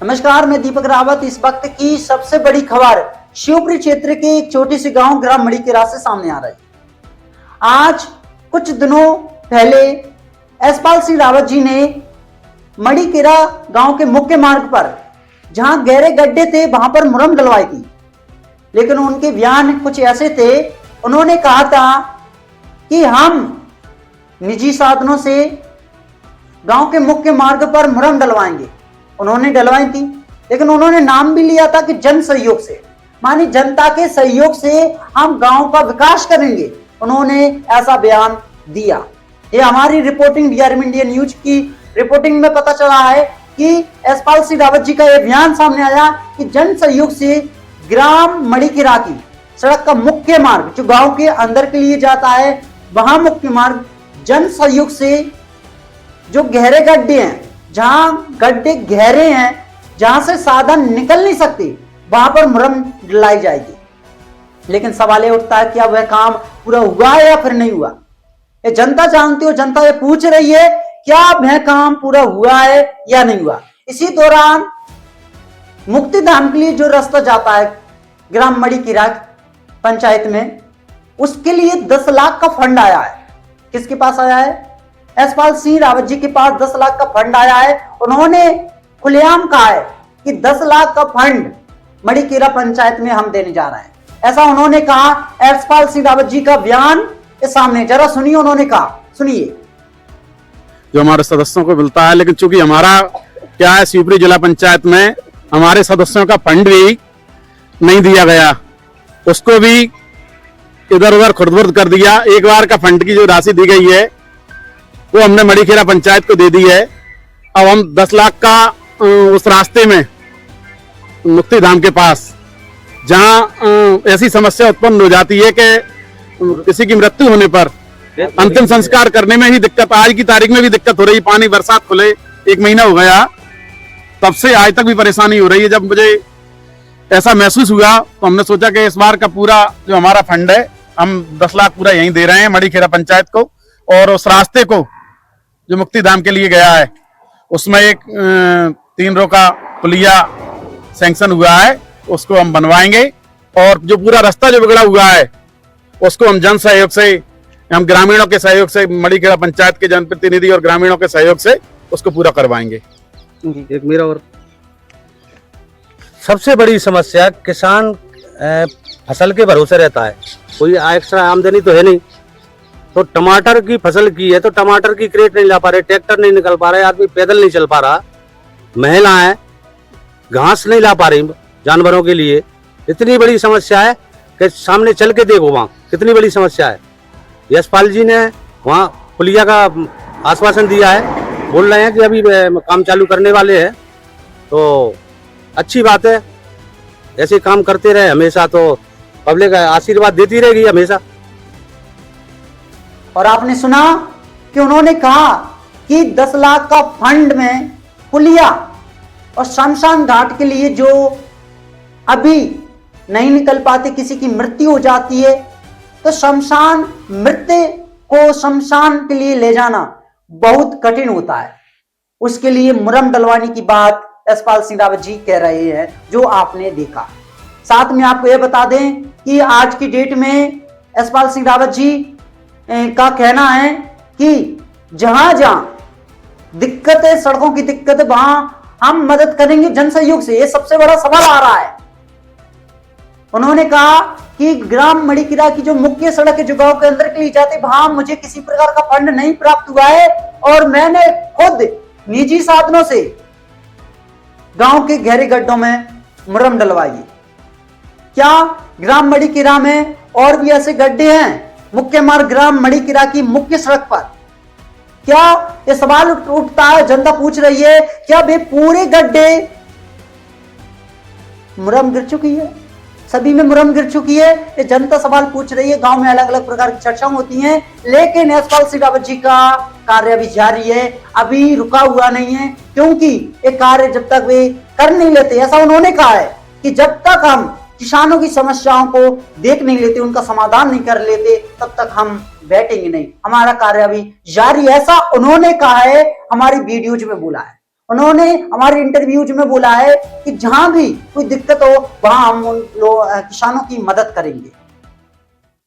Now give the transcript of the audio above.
नमस्कार, मैं दीपक रावत। इस वक्त की सबसे बड़ी खबर शिवपुरी क्षेत्र के एक छोटे से गांव ग्राम मड़ीकेरा से सामने आ रही है। आज कुछ दिनों पहले यशपाल सिंह रावत जी ने मड़ीकेरा गांव के मुख्य मार्ग पर जहां गहरे गड्ढे थे वहां पर मुरम डलवाई थी, लेकिन उनके बयान कुछ ऐसे थे। उन्होंने कहा था कि हम निजी साधनों से गांव के मुख्य मार्ग पर मुरम डलवाएंगे। उन्होंने डलवाई थी, लेकिन उन्होंने नाम भी लिया था कि जन सहयोग से, मानी जनता के सहयोग से हम गांव का विकास करेंगे। उन्होंने ऐसा बयान दिया। ये हमारी रिपोर्टिंग डीआरएम इंडिया न्यूज की रिपोर्टिंग में पता चला है कि यशपाल सिंह रावत जी का यह बयान सामने आया कि जन सहयोग से ग्राम मड़ीकेरा की सड़क का मुख्य मार्ग जो गांव के अंदर के लिए जाता है, वहां मुख्य मार्ग जन सहयोग से जो गहरे गड्ढे हैं, जहां गड्ढे गहरे हैं, जहां से साधन निकल नहीं सकते, वहां पर मुरम डलाई जाएगी। लेकिन सवाल यह उठता है कि अब वह काम पूरा हुआ है या फिर नहीं हुआ। ये जनता जानती हो, जनता ये पूछ रही है क्या वह काम पूरा हुआ है या नहीं हुआ। इसी दौरान मुक्तिधाम के लिए जो रास्ता जाता है ग्राम मड़ीकेरा पंचायत में, उसके लिए 10 लाख का फंड आया है। किसके पास आया है? यशपाल सिंह रावत जी के पास 10 लाख का फंड आया है। उन्होंने खुलेआम कहा है कि 10 लाख का फंड मड़ीकेरा पंचायत में हम देने जा रहे हैं, ऐसा उन्होंने कहा। यशपाल सिंह रावत जी का बयान के सामने जरा सुनिए, उन्होंने कहा, सुनिए। जो हमारे सदस्यों को मिलता है, लेकिन चूंकि हमारा क्या है, शिवपुरी जिला पंचायत में हमारे सदस्यों का फंड भी नहीं दिया गया, उसको भी इधर उधर खुर्द-बुर्द कर दिया। एक बार का फंड की जो राशि दी गई है वो हमने मड़ीकेरा पंचायत को दे दी है। अब हम 10 लाख का उस रास्ते में मुक्तिधाम के पास, जहां ऐसी समस्या उत्पन्न हो जाती है कि किसी की मृत्यु होने पर अंतिम संस्कार करने में ही दिक्कत, आज की तारीख में भी दिक्कत हो रही है। पानी बरसात खुले 1 महीना हो गया, तब से आज तक भी परेशानी हो रही है। जब मुझे ऐसा महसूस हुआ तो हमने सोचा कि इस बार का पूरा जो हमारा फंड है, हम 10 लाख पूरा यहीं दे रहे हैं मड़ीकेरा पंचायत को। और उस रास्ते को जो मुक्तिधाम के लिए गया है, उसमें एक 3 रो का पुलिया सैंक्शन हुआ है, उसको हम बनवाएंगे। और जो पूरा रास्ता जो बिगड़ा हुआ है, उसको हम जन सहयोग से, हम ग्रामीणों के सहयोग से, मड़ीकेरा पंचायत के जनप्रतिनिधि और ग्रामीणों के सहयोग से उसको पूरा करवाएंगे। एक मेरा और सबसे बड़ी समस्या, किसान फसल के भरोसे रहता है, कोई एक्स्ट्रा आमदनी तो है नहीं। तो टमाटर की फसल की है तो टमाटर की क्रेट नहीं ला पा रहे, ट्रैक्टर नहीं निकल पा रहे, आदमी पैदल नहीं चल पा रहा, महिलाएं घास नहीं ला पा रही जानवरों के लिए। इतनी बड़ी समस्या है कि सामने चल के देखो वहाँ कितनी बड़ी समस्या है। यशपाल जी ने वहाँ पुलिया का आश्वासन दिया है, बोल रहे हैं कि अभी काम चालू करने वाले हैं, तो अच्छी बात है। ऐसे काम करते रहे हमेशा, तो पब्लिक आशीर्वाद देती रहेगी हमेशा। और आपने सुना कि उन्होंने कहा कि 10 लाख का फंड में पुलिया और शमशान घाट के लिए जो अभी नहीं निकल पाते, किसी की मृत्यु हो जाती है, तो शमशान मृत्यु को शमशान के लिए ले जाना बहुत कठिन होता है। उसके लिए मुरम डलवाने की बात यशपाल सिंह रावत जी कह रहे हैं, जो आपने देखा। साथ में आपको यह बता दें कि आज की डेट में यशपाल सिंह रावत जी का कहना है कि जहां जहां दिक्कत है, सड़कों की दिक्कत है, वहां हम मदद करेंगे जन सहयोग से। यह सबसे बड़ा सवाल आ रहा है। उन्होंने कहा कि ग्राम मड़ीकेरा की जो मुख्य सड़क है जो गांव के अंदर के लिए जाती है, वहां मुझे किसी प्रकार का फंड नहीं प्राप्त हुआ है और मैंने खुद निजी साधनों से गांव के गहरे गड्ढों में मुरम डलवाई। क्या ग्राम मड़ीकेरा में और भी ऐसे गड्ढे हैं मुख्य मार्ग ग्राम मड़ीकेरा की मुख्य सड़क पर? क्या ये सवाल उठता है, जनता पूछ रही है, क्या वे पूरे गड्ढे मुरम गिर चुकी है? सभी में मुरम गिर चुकी है? ये जनता सवाल पूछ रही है। गांव में अलग अलग प्रकार की चर्चाएं होती हैं, लेकिन यशपाल सिंह रावत जी का कार्य अभी जारी है, अभी रुका हुआ नहीं है, क्योंकि ये कार्य जब तक वे कर नहीं लेते, ऐसा उन्होंने कहा है कि जब तक हम किसानों की समस्याओं को देख नहीं लेते, उनका समाधान नहीं कर लेते, तब तक हम बैठेंगे नहीं, हमारा कार्य अभी जारी है। ऐसा उन्होंने कहा है, हमारी वीडियोज में बोला है। उन्होंने हमारे इंटरव्यूज में बोला है कि जहां भी कोई दिक्कत हो वहां हम उन किसानों की मदद करेंगे।